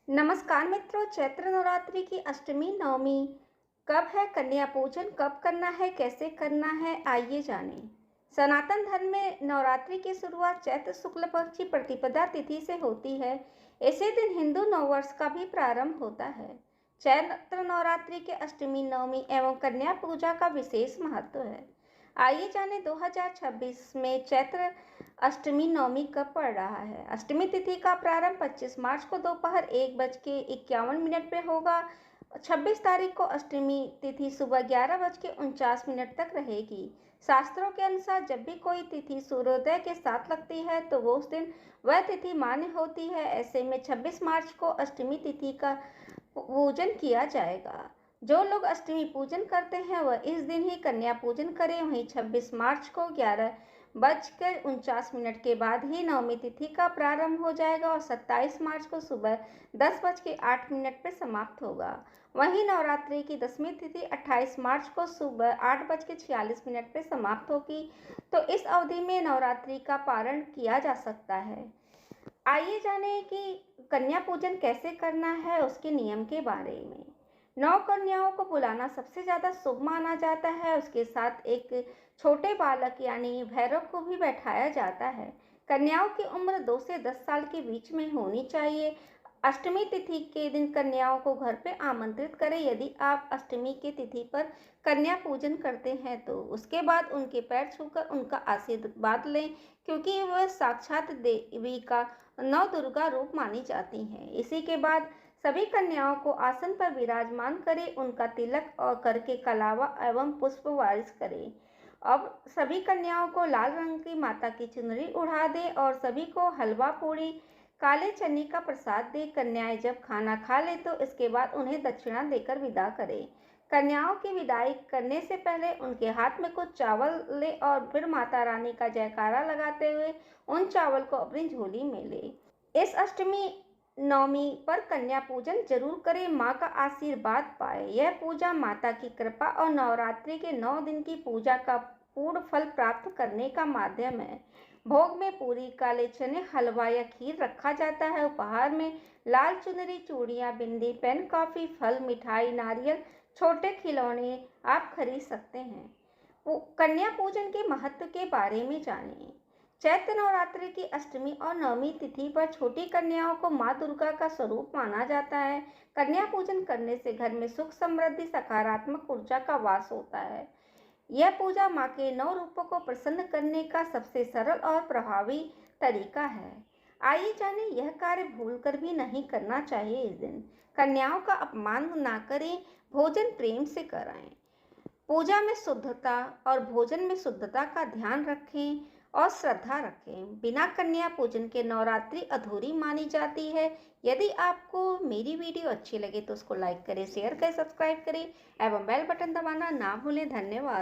नमस्कार मित्रों, चैत्र नवरात्रि की अष्टमी नवमी कब है? कन्या पूजन कब करना है, कैसे करना है, आइए जानें। सनातन धर्म में नवरात्रि की शुरुआत चैत्र शुक्ल पक्ष की प्रतिपदा तिथि से होती है। इसी दिन हिंदू नववर्ष का भी प्रारंभ होता है। चैत्र नवरात्रि के अष्टमी, नवमी एवं कन्या पूजा का विशेष महत्व है। आइए जानें 2026 में चैत्र अष्टमी नवमी कब पड़ रहा है। अष्टमी तिथि का प्रारंभ 25 मार्च को दोपहर 1:51 पे होगा। 26 तारीख को अष्टमी तिथि सुबह 11:49 तक रहेगी। शास्त्रों के अनुसार जब भी कोई तिथि सूर्योदय के साथ लगती है तो वो उस दिन वह तिथि मान्य होती है। ऐसे में 26 मार्च को अष्टमी तिथि का पूजन किया जाएगा। जो लोग अष्टमी पूजन करते हैं वह इस दिन ही कन्या पूजन करें। वहीं 26 मार्च को 11:49 के बाद ही नवमी तिथि का प्रारंभ हो जाएगा और 27 मार्च को सुबह 10:08 पर समाप्त होगा। वहीं नवरात्रि की दसवीं तिथि 28 मार्च को सुबह 8:46 पर समाप्त होगी। तो इस अवधि में नवरात्रि का पारण किया जा सकता है। आइए जानें कि कन्या पूजन कैसे करना है, उसके नियम के बारे में। 9 कन्याओं को बुलाना सबसे ज़्यादा शुभ माना जाता है। उसके साथ एक छोटे बालक यानी भैरव को भी बैठाया जाता है। कन्याओं की उम्र 2 से 10 साल के बीच में होनी चाहिए। अष्टमी तिथि के दिन कन्याओं को घर पे आमंत्रित करें। यदि आप अष्टमी की तिथि पर कन्या पूजन करते हैं तो उसके बाद उनके पैर छूकर उनका आशीर्वाद लें, क्योंकि वह साक्षात देवी का नौ दुर्गा रूप मानी जाती हैं। इसी के बाद सभी कन्याओं को आसन पर विराजमान करें, उनका तिलक और करके कलावा एवं पुष्प वारिस करें। अब सभी कन्याओं को लाल रंग की माता की चुनरी उड़ा दें और सभी को हलवा पूड़ी काले चने का प्रसाद दें। कन्याएं जब खाना खा ले तो इसके बाद उन्हें दक्षिणा देकर विदा करें। कन्याओं की विदाई करने से पहले उनके हाथ में कुछ चावल ले और फिर माता रानी का जयकारा लगाते हुए उन चावल को अपनी झोली में ले। इस अष्टमी नवमी पर कन्या पूजन जरूर करें, माँ का आशीर्वाद पाए। यह पूजा माता की कृपा और नवरात्रि के 9 दिन की पूजा का पूर्ण फल प्राप्त करने का माध्यम है। भोग में पूरी, काले चने, हलवा या खीर रखा जाता है। उपहार में लाल चुनरी, चूड़ियाँ, बिंदी, पेन, कॉफी, फल, मिठाई, नारियल, छोटे खिलौने आप खरीद सकते हैं। कन्या पूजन के महत्व के बारे में जानें। चैत्र नवरात्रि की अष्टमी और नवमी तिथि पर छोटी कन्याओं को माँ दुर्गा का स्वरूप माना जाता है। कन्या पूजन करने से घर में सुख, समृद्धि, सकारात्मक ऊर्जा का वास होता है। यह पूजा माँ के 9 रूपों को प्रसन्न करने का सबसे सरल और प्रभावी तरीका है। आइए जानें, यह कार्य भूलकर भी नहीं करना चाहिए। इस दिन कन्याओं का अपमान ना करें, भोजन प्रेम से कराएं। पूजा में शुद्धता और भोजन में शुद्धता का ध्यान रखें और श्रद्धा रखें। बिना कन्या पूजन के नवरात्रि अधूरी मानी जाती है। यदि आपको मेरी वीडियो अच्छी लगे तो उसको लाइक करें, शेयर करें, सब्सक्राइब करें एवं बेल बटन दबाना ना भूलें। धन्यवाद।